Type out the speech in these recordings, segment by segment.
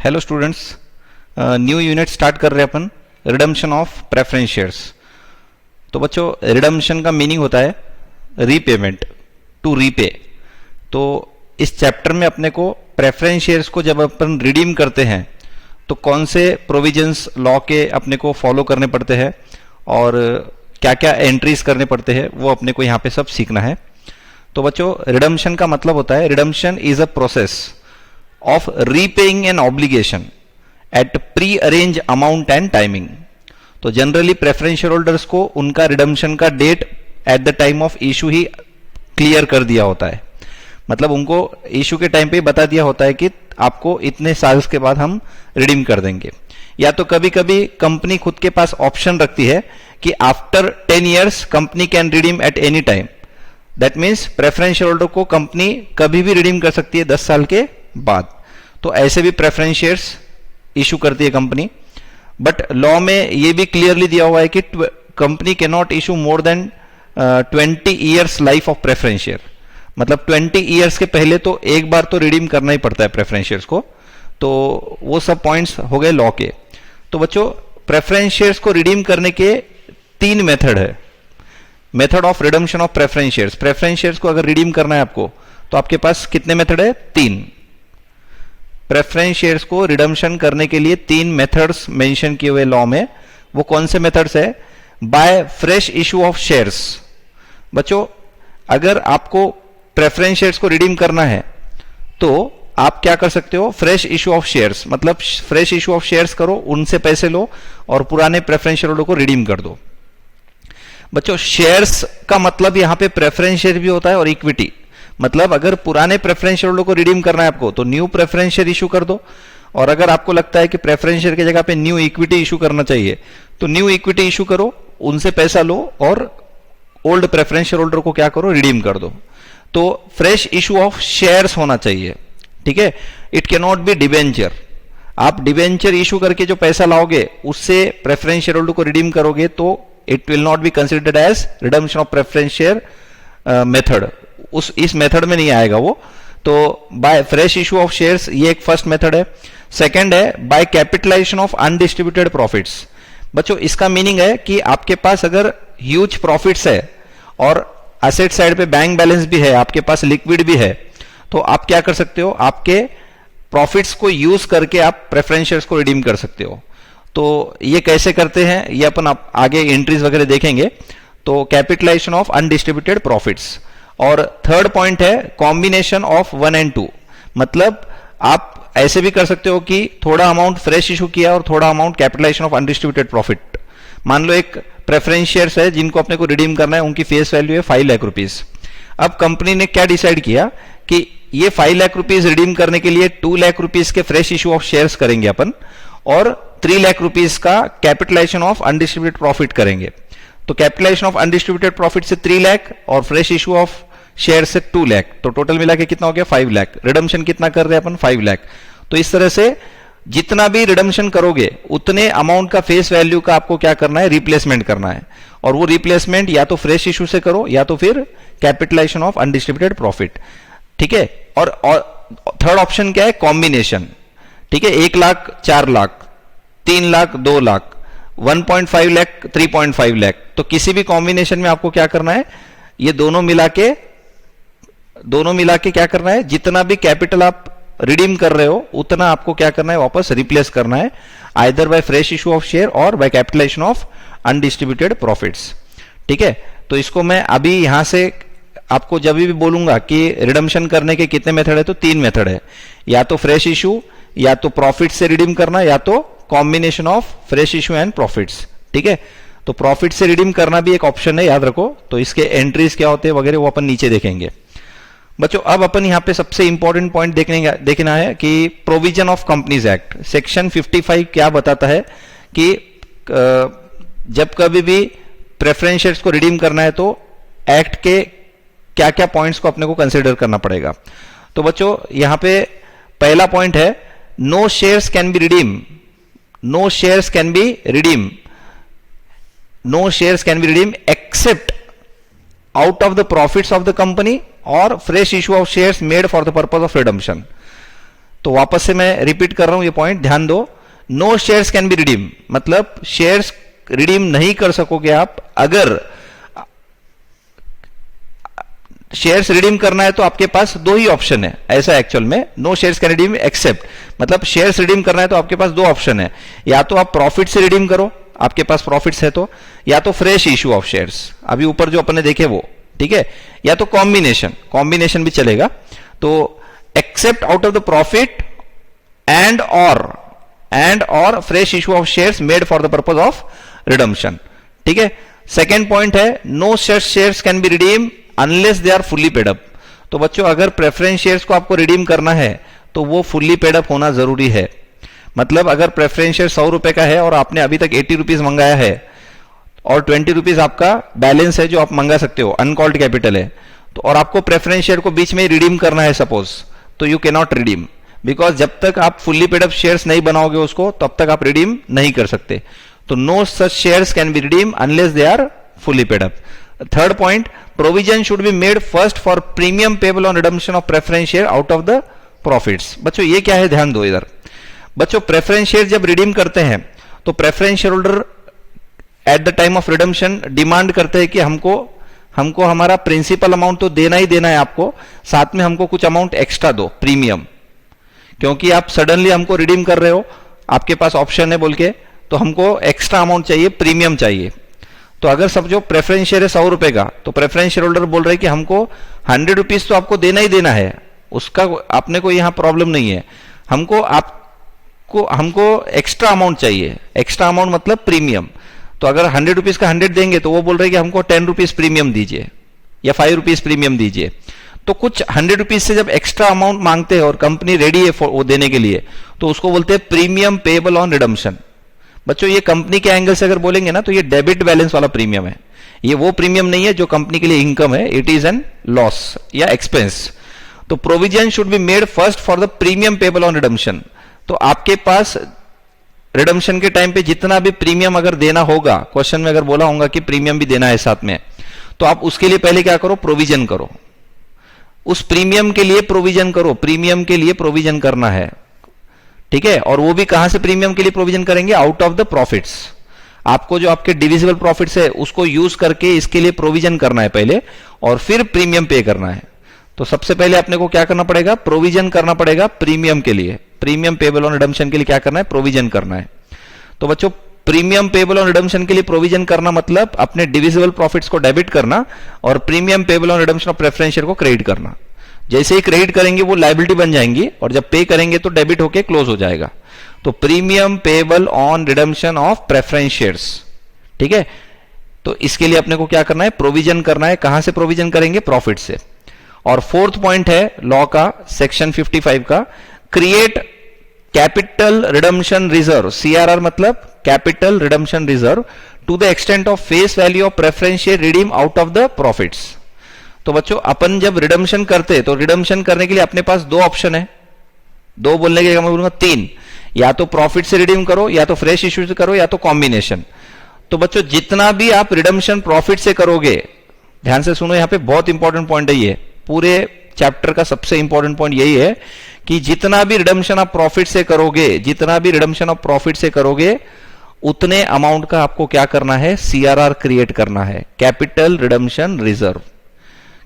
Hello students, new unit start कर रहे हैं अपन रिडम्पशन ऑफ प्रेफरेंस शेयर्स। तो बच्चों, रिडम्पशन का मीनिंग होता है रीपेमेंट, टू रीपे। तो इस चैप्टर में अपने को प्रेफरेंस शेयर्स को जब अपन रिडीम करते हैं तो कौन से प्रोविजंस लॉ के अपने को फॉलो करने पड़ते हैं और क्या क्या एंट्रीज करने पड़ते हैं वो अपने को यहाँ पे सब सीखना है। तो बच्चों, रिडम्पशन का मतलब होता है redemption is a process of repaying an obligation at pre-arranged amount and timing। तो जनरली प्रेफरेंस शेयर होल्डर्स को उनका रिडम्पशन का date at the time of issue ही क्लियर कर दिया होता है। मतलब उनको इशू के टाइम पे बता दिया होता है कि आपको इतने साल के बाद हम रिडीम कर देंगे। या तो कभी कभी कंपनी खुद के पास ऑप्शन रखती है कि after 10 years company can redeem at any time. That means preference share holder को कंपनी कभी भी रिडीम कर सकती है 10 साल के बाद। तो ऐसे भी प्रेफरेंस शेयर्स इशू करती है कंपनी, बट लॉ में ये भी क्लियरली दिया हुआ है कि company can not issue more than 20 years life of preference share. मतलब 20 years के पहले तो एक बार तो रिडीम करना ही पड़ता है प्रेफरेंस शेयर्स को। तो वो सब पॉइंट्स हो गए लॉ के। तो बच्चों, प्रेफरेंस शेयर्स को रिडीम करने के 3 मेथड है। Method of redemption of preference shares. Preference shares को अगर रिडीम करना है आपको तो आपके पास कितने मेथड है? 3। प्रेफरेंस शेयर्स को रिडम्पशन करने के लिए 3 मेथड्स मेंशन किए हुए लॉ में। वो कौन से मेथड्स है? By fresh issue of shares. बच्चों, अगर आपको प्रेफरेंस शेयर्स को रिडीम करना है तो आप क्या कर सकते हो? फ्रेश इशू ऑफ शेयर्स, मतलब फ्रेश इशू ऑफ शेयर्स करो, उनसे पैसे लो और पुराने प्रेफरेंस शेयर होल्डर को रिडीम कर दो। बच्चों, शेयर्स का मतलब यहां पे प्रेफरेंस शेयर भी होता है और इक्विटी। मतलब अगर पुराने प्रेफरेंस शेयर होल्डर को रिडीम करना है आपको तो न्यू प्रेफरेंस शेयर इशू कर दो, और अगर आपको लगता है कि प्रेफरेंस शेयर की जगह पे न्यू इक्विटी इशू करना चाहिए तो न्यू इक्विटी इशू करो, उनसे पैसा लो और ओल्ड प्रेफरेंस शेयर होल्डर को क्या करो? रिडीम कर दो। तो फ्रेश इशू ऑफ शेयर्स होना चाहिए, ठीक है। It can not be debenture. आप डिबेंचर इशू करके जो पैसा लाओगे उससे प्रेफरेंस शेयर होल्डर को रिडीम करोगे तो it will not be considered as redemption of preference share method. इस मेथड में नहीं आएगा वो। तो by fresh issue of shares, ये एक फर्स्ट मेथड है। सेकंड है by capitalisation of undistributed profits. बच्चों, इसका मीनिंग है कि आपके पास अगर ह्यूज प्रॉफिट्स है और एसेट साइड पे बैंक बैलेंस भी है, आपके पास लिक्विड भी है, तो आप क्या कर सकते हो? आपके प्रॉफिट्स को यूज करके आप प्रेफरेंस शेयर्स को रिडीम कर सकते हो। तो ये कैसे करते हैं ये अपन आगे एंट्रीज वगैरह देखेंगे। तो कैपिटलाइजेशन ऑफ अनडिस्ट्रीब्यूटेड प्रॉफिट्स। और थर्ड पॉइंट है कॉम्बिनेशन ऑफ 1 and 2। मतलब आप ऐसे भी कर सकते हो कि थोड़ा अमाउंट फ्रेश इशू किया और थोड़ा amount capitalisation of undistributed profit. मान लो एक प्रेफरेंस शेयर्स है जिनको अपने को रिडीम करना है, उनकी फेस वैल्यू है 5 लाख रुपीज। अब कंपनी ने क्या डिसाइड किया कि ये 5 लाख रुपीज रिडीम करने के लिए 2 लाख रुपीज के फ्रेश इशू ऑफ शेयर्स करेंगे अपन और 3 लाख रुपीज का कैपिटलाइजेशन ऑफ अनडिस्ट्रीब्यूटेड प्रॉफिट करेंगे। तो कैपिटलाइजेशन ऑफ अनडिस्ट्रीब्यूटेड प्रॉफिट से 3 लाख और फ्रेश इशू ऑफ शेयर से 2 लाख, तो टोटल मिला के कितना हो गया? 5 लाख। रिडम्पशन कितना कर रहे हैं अपन? 5 लाख। तो इस तरह से जितना भी रिडम्पशन करोगे उतने अमाउंट का फेस वैल्यू का आपको क्या करना है? रिप्लेसमेंट करना है। और वो रिप्लेसमेंट या तो फ्रेश इशू से करो या तो फिर कैपिटलाइजेशन ऑफ अनडिस्ट्रीब्यूटेड प्रॉफिट, ठीक है। और थर्ड ऑप्शन क्या है? कॉम्बिनेशन, ठीक है। 1 लाख 4 लाख, 3 लाख 2 लाख, 1.5 लाख 3.5 लाख। तो किसी भी कॉम्बिनेशन में आपको क्या करना है? ये दोनों मिला के क्या करना है? जितना भी कैपिटल आप रिडीम कर रहे हो उतना आपको क्या करना है? वापस रिप्लेस करना है, either by fresh issue of share or by capitalisation of undistributed profits, ठीक है। तो इसको मैं अभी यहां से आपको जब भी बोलूंगा कि रिडम्पशन करने के कितने मेथड है तो 3 मेथड है। या तो फ्रेश इशू, या तो प्रॉफिट से रिडीम करना, या तो combination of fresh issue and profits, ठीक है। तो प्रॉफिट से रिडीम करना भी एक ऑप्शन है, याद रखो। तो इसके एंट्रीज क्या होते हैं वगैरह वो अपन नीचे देखेंगे। बच्चों, अब अपन यहां पे सबसे इंपॉर्टेंट पॉइंट देखना है कि provision of Companies act section 55 क्या बताता है कि जब कभी भी प्रेफरेंस शेयर्स को रिडीम करना है तो एक्ट के क्या क्या पॉइंट्स को अपने को कंसिडर करना पड़ेगा। तो बच्चों, यहां पे पहला पॉइंट है no shares can be redeem. No shares can be redeem, no shares can be redeemed except out of the profits of the company or fresh issue of shares made for the purpose of redemption। तो वापस से मैं repeat कर रहा हूं ये point, ध्यान दो। No shares can be redeem, मतलब शेयर्स रिडीम नहीं कर सकोगे आप। अगर शेयर्स रिडीम करना है तो आपके पास दो ही ऑप्शन है, ऐसा एक्चुअल में। No shares can redeem except, मतलब शेयर्स रिडीम करना है तो आपके पास दो ऑप्शन है, या तो आप प्रॉफिट से रिडीम करो, आपके पास प्रॉफिट्स है तो, या तो फ्रेश इश्यू ऑफ शेयर्स, अभी ऊपर जो अपने देखे वो, ठीक है, या तो कॉम्बिनेशन भी चलेगा। तो except out of the profit and or fresh issue of shares made for the purpose of redemption, ठीक है। सेकेंड पॉइंट है no such shares can be redeem unless they are fully paid up. तो बच्चों अगर preference shares को आपको redeem करना है तो वो फुल्ली पेड अप होना जरूरी है। मतलब अगर प्रेफरेंस शेयर 100 रुपए का है और आपने अभी तक 80 रुपीज मंगाया है और 20 रुपीज आपका बैलेंस है जो आप मंगा सकते हो, अनकॉल्ड कैपिटल है, तो और आपको प्रेफरेंस शेयर को बीच में रिडीम करना है सपोज, तो you can not redeem, because जब तक आप फुल्ली पेड अप शेयर्स नहीं बनाओगे उसको तब तक आप रिडीम नहीं कर सकते। तो no such shares can be redeem unless they are fully paid up. Third point, provision should be made first for premium payable on redemption of preference share out of the profits. बच्चों ये क्या है, ध्यान दो इधर। बच्चों preference share जब redeem करते हैं तो preference share holder eight the time of redemption demand करते हैं कि हमको हमारा प्रिंसिपल अमाउंट तो देना ही देना है आपको, साथ में हमको कुछ अमाउंट एक्स्ट्रा दो, प्रीमियम, क्योंकि आप सडनली हमको रिडीम कर रहे हो, आपके पास ऑप्शन है बोल के, तो हमको एक्स्ट्रा अमाउंट चाहिए, प्रीमियम चाहिए। तो अगर सब जो प्रेफरेंस शेयर है 100 रुपए का, तो प्रेफरेंस शेयर होल्डर बोल रहे हैं कि हमको 100 रुपीज तो आपको देना ही देना है, उसका आपने को यहां प्रॉब्लम नहीं है, हमको एक्स्ट्रा अमाउंट चाहिए। एक्स्ट्रा अमाउंट मतलब प्रीमियम। तो अगर 100 रुपीज का 100 देंगे तो वो बोल रहे हैं कि हमको 10 रुपीज प्रीमियम दीजिए या 5 रुपीज प्रीमियम दीजिए। तो कुछ 100 रुपीज से जब एक्स्ट्रा अमाउंट मांगते हैं और कंपनी रेडी है वो देने के लिए, तो उसको बोलते हैं प्रीमियम पेएबल ऑन रिडम्पशन। बच्चों ये कंपनी के एंगल से अगर बोलेंगे ना तो ये डेबिट बैलेंस वाला प्रीमियम है, ये वो प्रीमियम नहीं है जो कंपनी के लिए इनकम है, इट इज एन लॉस या एक्सपेंस। तो provision should be made first for the premium payable on redemption. तो आपके पास रिडम्पशन के टाइम पे जितना भी प्रीमियम अगर देना होगा, क्वेश्चन में अगर बोला होगा कि प्रीमियम भी देना है साथ में, तो आप उसके लिए पहले क्या करो, प्रोविजन करो, उस प्रीमियम के लिए प्रोविजन करो, प्रीमियम के लिए प्रोविजन करना है, ठीक है। और वो भी कहां से प्रीमियम के लिए प्रोविजन करेंगे, आउट ऑफ द प्रॉफिट्स। आपको जो आपके डिविजिबल प्रॉफिट्स है उसको यूज करके इसके लिए प्रोविजन करना है पहले, और फिर प्रीमियम पे करना है। तो सबसे पहले अपने को क्या करना पड़ेगा, प्रोविजन करना पड़ेगा प्रीमियम के लिए, प्रीमियम पेएबल ऑन रिडम्पशन के लिए क्या करना है, प्रोविजन करना है। तो बच्चों प्रीमियम पेएबल ऑन रिडम्पशन के लिए प्रोविजन करना मतलब अपने डिविजिबल प्रॉफिट्स को डेबिट करना और premium payable on redemption of preference share को क्रेडिट करना। जैसे ही क्रेडिट करेंगे वो लायबिलिटी बन जाएंगी और जब पे करेंगे तो डेबिट होके क्लोज हो जाएगा। तो premium payable on redemption of preference shares, ठीक है। तो इसके लिए अपने को क्या करना है, प्रोविजन करना है। कहां से प्रोविजन करेंगे, प्रॉफिट से। और फोर्थ पॉइंट है लॉ का, सेक्शन 55 का, create capital redemption reserve, CRR मतलब capital redemption reserve, to the extent of face value of preference share redeem out of the profits. तो बच्चों अपन जब रिडम्पशन करते तो रिडम्पशन करने के लिए अपने पास दो ऑप्शन है, दो बोलने के मैं बोलूंगा तीन, या तो प्रॉफिट से रिडीम करो, या तो फ्रेश इश्यू से करो, या तो कॉम्बिनेशन। तो बच्चों जितना भी आप रिडम्पशन प्रॉफिट से करोगे, ध्यान से सुनो, यहां पे बहुत इंपॉर्टेंट पॉइंट है ये, पूरे चैप्टर का सबसे इंपॉर्टेंट पॉइंट यही है कि जितना भी रिडम्पशन आप प्रॉफिट से करोगे, जितना भी रिडम्पशन आप प्रॉफिट से करोगे, उतने अमाउंट का आपको क्या करना है, सीआरआर क्रिएट करना है, capital redemption reserve.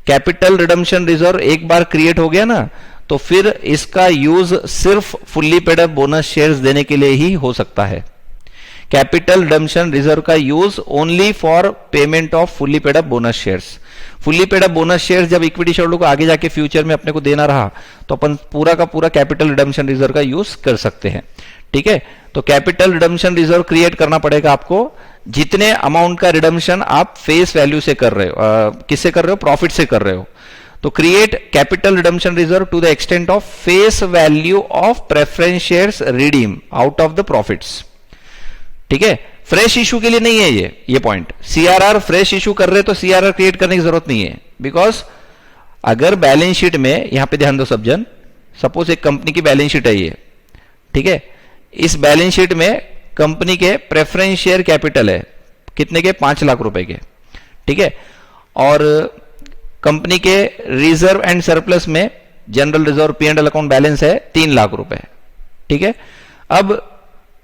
Capital redemption reserve एक बार क्रिएट हो गया ना, तो फिर इसका यूज सिर्फ fully paid up bonus shares देने के लिए ही हो सकता है। कैपिटल रिडम्पशन रिजर्व का use only for payment off fully paid up bonus shares. Fully paid up bonus shares जब इक्विटी शेयरहोल्डर को आगे जाके फ्यूचर में अपने को देना रहा, तो अपन पूरा का पूरा कैपिटल रिडम्पशन रिजर्व का यूज कर सकते हैं, ठीक है। तो कैपिटल रिडम्पशन रिजर्व क्रिएट करना पड़ेगा आपको, जितने अमाउंट का रिडम्पशन आप फेस वैल्यू से कर रहे हो, किससे कर रहे हो, प्रॉफिट से कर रहे हो। तो create capital redemption reserve to the extent of face value of preference shares redeem out of the profits, ठीक है। फ्रेश इशू के लिए नहीं है ये पॉइंट। सीआरआर फ्रेश इशू कर रहे तो सीआरआर क्रिएट करने की जरूरत नहीं है, बिकॉज अगर बैलेंस शीट में, यहां पे ध्यान दो सब जन, सपोज एक कंपनी की बैलेंस शीट है ये, ठीक है। इस बैलेंस शीट में कंपनी के प्रेफरेंस शेयर कैपिटल है कितने के, 5 लाख रुपए के, ठीक है। और कंपनी के रिजर्व एंड सरप्लस में general reserve P and L account balance है 3 लाख रुपए, ठीक है। अब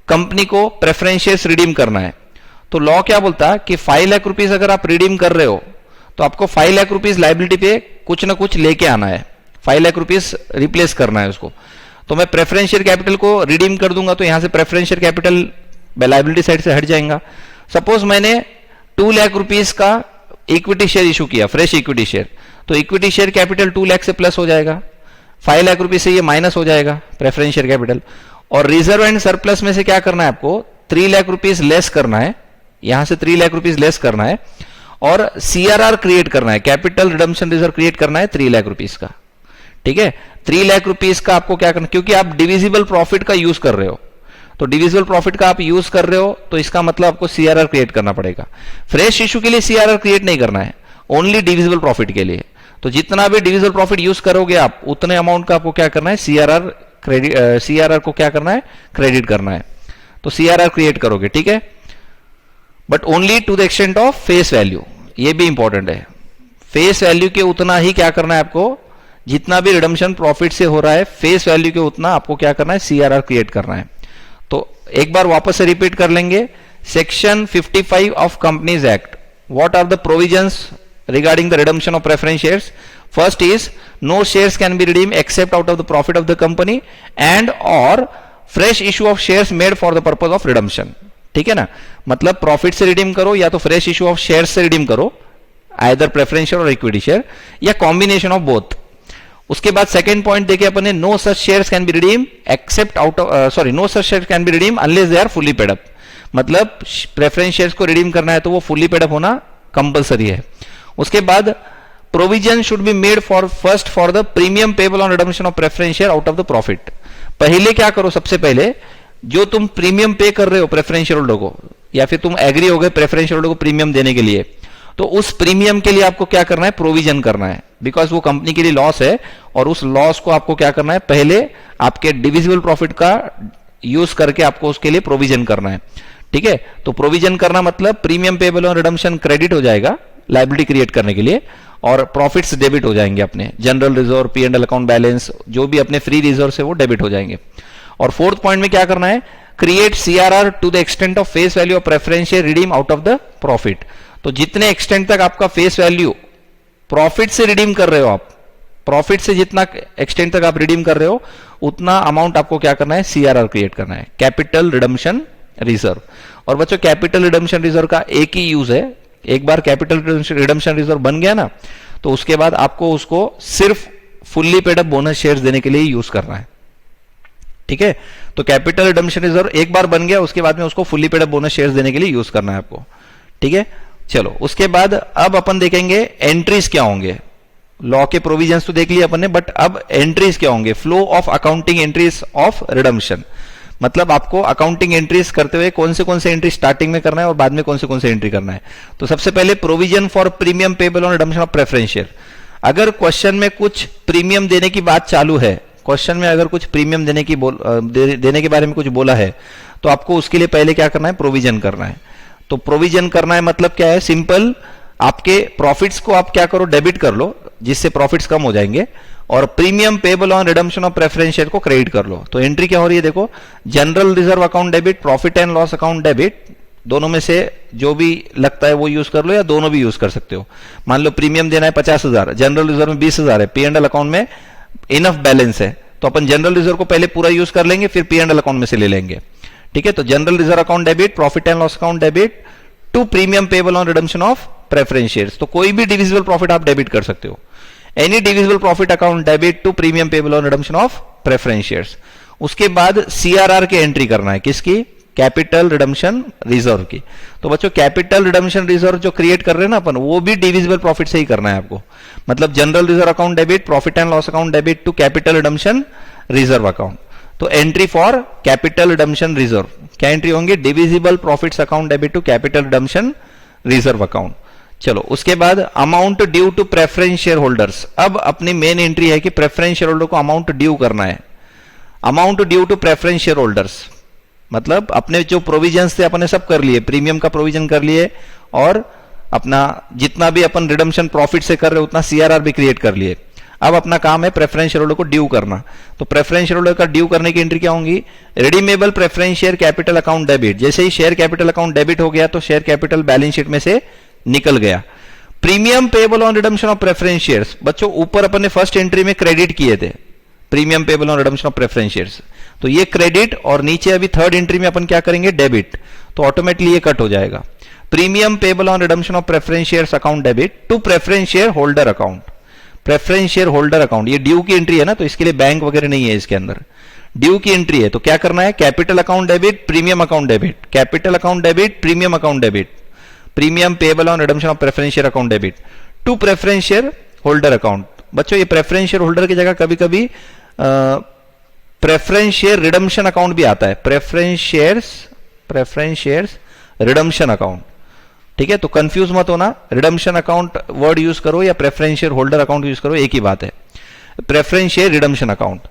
कंपनी को प्रेफरेंस शेयर्स रिडीम करना है, तो लॉ क्या बोलता है कि 5 लाख रुपीस अगर आप रिडीम कर रहे हो तो आपको 5 लाख रुपीस लाइबिलिटी पे कुछ ना कुछ लेके आना है, 5 लाख रुपीस रिप्लेस करना है उसको। तो मैं प्रेफरेंस शेयर कैपिटल को रिडीम कर दूंगा तो यहां से preference share capital liability side से हट जाएगा। सपोज मैंने 2 लाख रुपीस का इक्विटी शेयर इशू किया, फ्रेश इक्विटी शेयर, तो इक्विटी शेयर कैपिटल 2 लाख से प्लस हो जाएगा, 5 लाख रुपीस से ये माइनस हो जाएगा प्रेफरेंस शेयर कैपिटल। और रिजर्व एंड सरप्लस में से क्या करना है आपको, 3 लाख रुपीस लेस करना है, यहां से 3 लाख रुपीस लेस करना है और सीआरआर क्रिएट करना है, कैपिटल रिडम्पशन रिजर्व क्रिएट करना है 3 लाख रुपीस का, ठीक है। 3 लाख रुपीस का आपको क्या करना, क्योंकि आप डिविजिबल प्रॉफिट का यूज कर रहे हो, तो डिविजिबल प्रॉफिट का आप यूज कर रहे हो तो इसका मतलब आपको सीआरआर क्रिएट करना पड़ेगा। फ्रेश इशू के लिए सीआरआर क्रिएट नहीं करना है, ओनली डिविजिबल प्रॉफिट के लिए। तो जितना भी डिविजिबल प्रॉफिट यूज करोगे आप, उतने अमाउंट का आपको क्या करना है, सीआरआर को क्या करना है, क्रेडिट करना है। तो सीआरआर क्रिएट करोगे, ठीक है, but only to the extent of face value, ये भी इंपॉर्टेंट है। फेस वैल्यू के उतना ही क्या करना है आपको, जितना भी रिडम्पशन प्रॉफिट से हो रहा है फेस वैल्यू के उतना आपको क्या करना है, सीआरआर क्रिएट करना है। तो एक बार वापस से रिपीट कर लेंगे, section 55 of Companies Act, what are the provisions regarding the redemption of preference shares? First is no shares can be redeemed except out of the profit of the company and or fresh issue of shares made for the purpose of redemption, ठीक है ना। मतलब profit से redeem करो या तो fresh issue of share से redeem करो, आइदर प्रेफरेंस शेयर और इक्विटी शेयर या कॉम्बिनेशन ऑफ बोथ। उसके बाद सेकंड पॉइंट देखे अपने, no such shares can be redeem except out of no such shares can be redeem unless they are fully paid up. मतलब preference shares को redeem करना है तो वो फुली पेड अप होना कंपलसरी है। उसके बाद provision should be made for first for the premium payable on redemption of preference share out of the profit. पहले क्या करो, सबसे पहले जो तुम प्रीमियम पे कर रहे हो प्रेफरेंस शेयर होल्डर को, या फिर तुम एग्री हो गए प्रेफरेंस शेयर होल्डर को प्रीमियम देने के लिए, तो उस प्रीमियम के लिए आपको क्या करना है, प्रोविजन करना है, बिकॉज वो कंपनी के लिए लॉस है और उस लॉस को आपको क्या करना है, पहले आपके डिविजिबल प्रॉफिट का यूज करके आपको उसके लिए प्रोविजन करना है, ठीक है। तो प्रोविजन करना मतलब premium payable on redemption credit हो जाएगा लाइबिलिटी क्रिएट करने के लिए, और प्रॉफिट्स डेबिट हो जाएंगे, अपने general reserve P and L account balance जो भी अपने फ्री रिजर्व से वो डेबिट हो जाएंगे। और फोर्थ पॉइंट में क्या करना है, create CRR to the extent of face value of preference share redeem out of the profit. तो जितने एक्सटेंट तक आपका फेस वैल्यू प्रॉफिट से रिडीम कर रहे हो आप, प्रॉफिट से जितना एक्सटेंट तक आप रिडीम कर रहे हो उतना अमाउंट आपको क्या करना है, सीआरआर क्रिएट करना है, कैपिटल रिडम्पशन रिजर्व। और बच्चों कैपिटल रिडम्पशन रिजर्व का एक ही यूज है, एक बार कैपिटल रिडम्पशन रिजर्व बन गया ना तो उसके बाद आपको उसको सिर्फ fully paid up bonus shares देने के लिए यूज करना है, ठीक है। तो कैपिटल रिडम्पशन रिजर्व एक बार बन गया, उसके बाद में उसको fully paid up bonus shares देने के लिए यूज करना है आपको, ठीक है। चलो उसके बाद अब अपन देखेंगे एंट्रीज क्या होंगे। लॉ के प्रोविजंस तो देख लिए अपन ने, बट अब एंट्रीज क्या होंगे, flow of accounting entries of redemption. मतलब आपको अकाउंटिंग एंट्रीज करते हुए कौन से एंट्री स्टार्टिंग में करना है और बाद में कौन से एंट्री करना है। तो सबसे पहले provision for premium payable on redemption of preference share. अगर क्वेश्चन में कुछ प्रीमियम देने की बात चालू है, क्वेश्चन में अगर कुछ प्रीमियम देने के बारे में कुछ बोला है तो आपको उसके लिए पहले क्या करना है, प्रोविजन करना है। तो प्रोविजन करना है मतलब क्या है, सिंपल, आपके प्रॉफिट्स को आप क्या करो, डेबिट कर लो, जिससे प्रॉफिट्स कम हो जाएंगे, और premium payable on redemption of preference share को क्रेडिट कर लो। तो एंट्री क्या हो रही है, देखो, general reserve account debit, profit and loss account debit, दोनों में से जो भी लगता है वो यूज कर लो या दोनों भी यूज कर सकते हो। मान लो प्रीमियम देना है 50,000, जनरल रिजर्व में 20,000 है, पी एंड एल अकाउंट में इनफ बैलेंस है, तो अपन जनरल रिजर्व को पहले पूरा यूज कर लेंगे, फिर पी एंड एल अकाउंट में से ले लेंगे, ठीक है। तो general reserve account debit, profit and loss account debit to premium payable on redemption of preference shares. तो कोई भी डिविजिबल प्रॉफिट आप डेबिट कर सकते हो, any divisible profit account debit to premium payable on redemption of preference shares. उसके बाद CRR की एंट्री करना है, किसकी, कैपिटल रिडम्पशन रिजर्व की। तो बच्चों कैपिटल रिडम्पशन रिजर्व जो क्रिएट कर रहे हैं ना अपन, वो भी डिविजिबल प्रॉफिट से ही करना है आपको। मतलब general reserve account debit, profit and loss account debit to capital redemption reserve account. तो entry for capital redemption reserve क्या एंट्री होंगे, divisible profits account debit to capital redemption reserve account. चलो उसके बाद amount due to preference share holders. अब अपनी main entry है कि प्रेफरेंस शेयर होल्डर को अमाउंट ड्यू करना है। Amount due to preference share holders मतलब अपने जो प्रोविजंस थे अपने सब कर लिए, प्रीमियम का प्रोविजन कर लिए और अपना जितना भी अपन रिडम्पशन प्रॉफिट से कर रहे उतना सीआरआर भी क्रिएट कर लिए। अब अपना काम है प्रेफरेंस शेयर होल्डर को ड्यू करना। तो प्रेफरेंस शेयर होल्डर का ड्यू करने की एंट्री क्या होंगी, redeemable preference share capital account debit. जैसे ही शेयर कैपिटल अकाउंट डेबिट हो गया तो शेयर कैपिटल बैलेंस शीट में से निकल गया। Premium payable on redemption of preference shares, बच्चों ऊपर अपन ने फर्स्ट एंट्री में क्रेडिट किए थे premium payable on redemption of preference shares, तो ये क्रेडिट, और नीचे अभी थर्ड एंट्री में अपन क्या करेंगे, डेबिट, तो ऑटोमेटिकली ये कट हो जाएगा। Premium payable on redemption of preference shares account debit to preference share holder account. Preference share holder account, ये ड्यू की एंट्री है ना, तो इसके लिए बैंक वगैरह नहीं है इसके अंदर, ड्यू की एंट्री है। तो क्या करना है, capital account debit, premium account debit, capital account debit, premium account debit, premium payable on redemption of preference share account debit to preference share holder account. बच्चों ये प्रेफरेंस शेयर होल्डर की जगह कभी कभी प्रेफरेंस शेयर रिडम्पशन अकाउंट भी आता है, preference shares redemption account. ठीक है, तो कंफ्यूज मत होना, रिडम्पशन अकाउंट वर्ड यूज करो या preference share holder account use करो, एक ही बात है, प्रेफरेंस शेयर रिडम्पशन अकाउंट।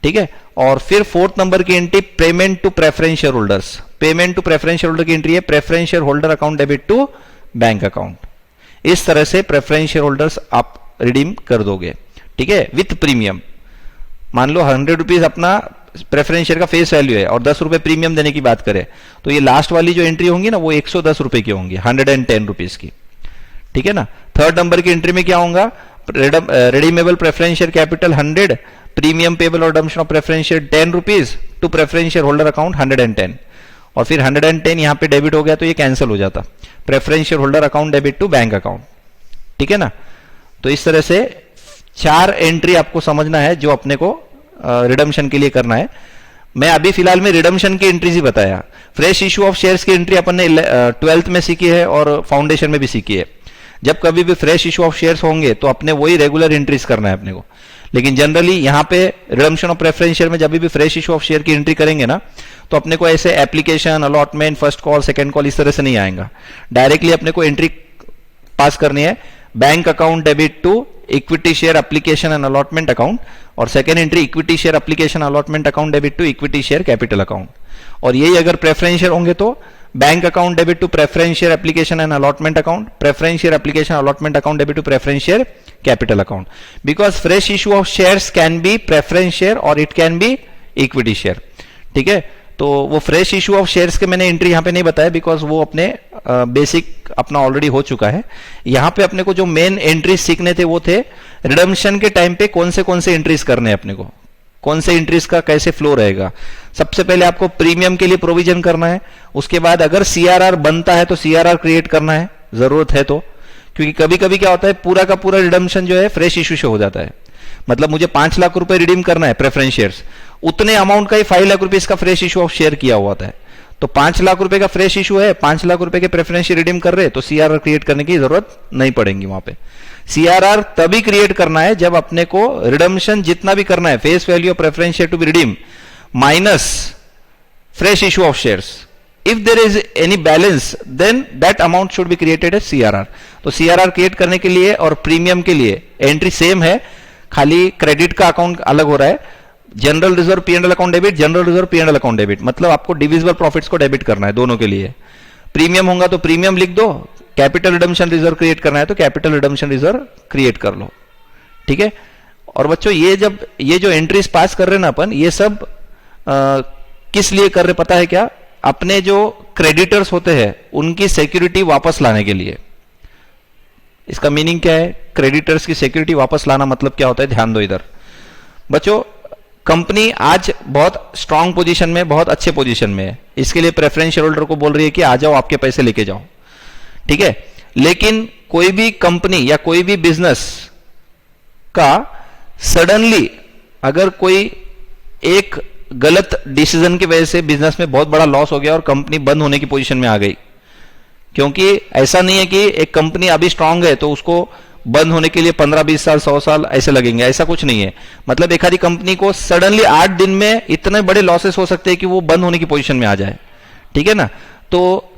ठीक है, और फिर फोर्थ नंबर की entry payment to preference share holders. Payment to preference share holder की एंट्री है preference share holder account debit to bank account. इस तरह से प्रेफरेंस शेयर होल्डर्स आप रिडीम कर दोगे। ठीक है, विथ प्रीमियम। मान लो 100 रुपीज अपना प्रेफरेंस शेयर का फेस वैल्यू है और 10 रुपए प्रीमियम देने की बात करें तो ये लास्ट वाली जो एंट्री होंगी ना वो 110 रुपए की होंगी, 110 रुपीज की। ठीक है ना। थर्ड नंबर की एंट्री में क्या होगा, redeemable preference share capital 100, premium payable और redemption of preference share 10 rupees to preference share holder account 110, और फिर 110 यहां पे डेबिट हो गया तो ये कैंसिल हो जाता, preference share holder account debit to bank account. ठीक है ना। तो इस तरह से 4 एंट्री आपको समझना है जो अपने को रिडम्पशन के लिए करना है। मैं अभी फिलहाल में रिडम्पशन की एंट्रीज ही बताया, फ्रेश इशू ऑफ शेयर्स की एंट्री अपन ने 12th में सीखी है और फाउंडेशन में भी सीखी है। जब कभी भी फ्रेश इशू ऑफ शेयर्स होंगे तो अपने वही रेगुलर एंट्रीज करना है अपने को, लेकिन जनरली यहां पे रिडम्पशन ऑफ प्रेफरेंस शेयर में जब भी फ्रेश इशू ऑफ शेयर की एंट्री करेंगे ना तो अपने को ऐसे application, allotment, first call, second call इस तरह से नहीं आएगा, डायरेक्टली अपने को एंट्री पास करनी है, bank account debit to equity share application and allotment account, और second entry equity share application allotment account debit to equity share capital account. और यही अगर प्रेफरेंस शेयर होंगे तो bank account debit to preference share application and allotment account, preference share application allotment account debit to preference share capital account. Because fresh issue of shares can be preference share or it can be equity share. ठीक है, तो वो fresh issue of shares के मैंने entry यहां पे नहीं बताया बिकॉज वो अपने बेसिक अपना ऑलरेडी हो चुका है। यहां पे अपने को जो मेन एंट्रीज सीखने थे वो थे रिडम्पशन के टाइम पे कौन से एंट्रीज करने हैं अपने को, कौन से एंट्रीज का कैसे फ्लो रहेगा। सबसे पहले आपको प्रीमियम के लिए प्रोविजन करना है, उसके बाद अगर सीआरआर बनता है तो सीआरआर क्रिएट करना है, जरूरत है तो, क्योंकि कभी कभी क्या होता है पूरा का पूरा रिडम्पशन जो है फ्रेश इशू से हो जाता है। मतलब मुझे 5 लाख रुपए रिडीम करना है प्रेफरेंस शेयर्स, उतने अमाउंट का ही 5 लाख रुपए इसका फ्रेश इशू ऑफ शेयर किया हुआ था, तो 5 लाख रुपए का फ्रेश इशू है, 5 लाख रुपए के प्रेफरेंस शेयर रिडीम कर रहे तो सीआरआर क्रिएट करने की जरूरत नहीं पड़ेगी। वहां पे सीआरआर तभी क्रिएट करना है जब अपने को रिडम्पशन जितना भी करना है, face value of preference share to be redeem minus fresh issue of shares, if there is any balance then that amount should be created as CRR. तो सीआरआर क्रिएट करने के लिए और प्रीमियम के लिए एंट्री सेम है, खाली credit का अकाउंट अलग हो रहा है। General reserve P and L account debit, general reserve P and L account debit, मतलब आपको डिविजिबल प्रॉफिट्स को डेबिट करना है दोनों के लिए। प्रीमियम होगा तो प्रीमियम लिख दो, कैपिटल रिडम्पशन रिजर्व क्रिएट करना है तो कैपिटल रिडम्पशन रिजर्व क्रिएट कर लो। ठीक है। और बच्चों ये जो एंट्रीज पास कर रहे हैं ना अपन, ये सब किस लिए कर रहे पता है क्या, अपने जो क्रेडिटर्स होते हैं उनकी सिक्योरिटी वापस लाने के लिए। इसका मीनिंग क्या है, क्रेडिटर्स की सिक्योरिटी वापस लाना मतलब क्या होता है, ध्यान दो इधर बच्चों। कंपनी आज बहुत स्ट्रांग पोजीशन में, बहुत अच्छे पोजीशन में है, इसके लिए प्रेफरेंस शेयर होल्डर को बोल रही है कि आ जाओ आपके पैसे लेके जाओ। ठीक है, लेकिन कोई भी कंपनी या कोई भी बिजनेस का सडनली अगर कोई एक गलत डिसीजन की वजह से बिजनेस में बहुत बड़ा लॉस हो गया और कंपनी बंद होने की पोजीशन में आ गई, क्योंकि ऐसा नहीं है कि एक कंपनी अभी स्ट्रांग है तो उसको बंद होने के लिए 15-20 साल 100 साल ऐसे लगेंगे, ऐसा कुछ नहीं है। मतलब एक आधी कंपनी को सडनली 8 दिन में इतने बड़े लॉसेस हो सकते हैं कि वो बंद होने की पोजीशन में आ जाए। ठीक है ना। तो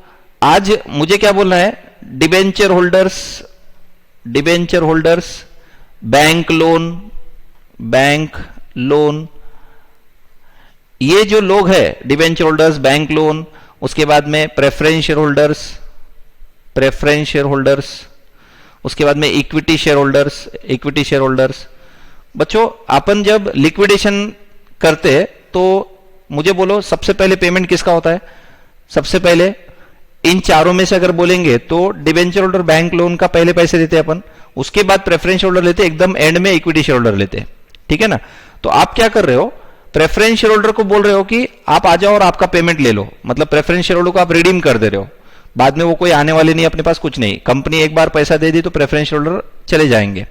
आज मुझे क्या बोलना है, डिबेंचर होल्डर्स, बैंक लोन, ये जो लोग हैं डिबेंचर होल्डर्स, बैंक लोन, उसके बाद में प्रेफरेंस शेयर होल्डर्स, उसके बाद में इक्विटी शेयर होल्डर्स, बच्चों अपन जब लिक्विडेशन करते तो मुझे बोलो सबसे पहले पेमेंट किसका होता है? सबसे पहले इन चारों में से अगर बोलेंगे तो डिबेंचर होल्डर बैंक लोन का पहले पैसे देते हैं अपन, उसके बाद प्रेफरेंस होल्डर लेते, एकदम एंड में इक्विटी शेयर होल्डर लेते हैं, ठीक है ना। तो आप क्या कर रहे हो, प्रेफरेंस शेयर होल्डर को बोल रहे हो कि आप आ जाओ और आपका पेमेंट ले लो, मतलब प्रेफरेंस शेयर होल्डर को आप रिडीम कर दे रहे हो, बाद में वो कोई आने वाले नहीं, अपने पास कुछ नहीं, कंपनी एक बार पैसा दे दी तो प्रेफरेंस शेयर होल्डर चले जाएंगे।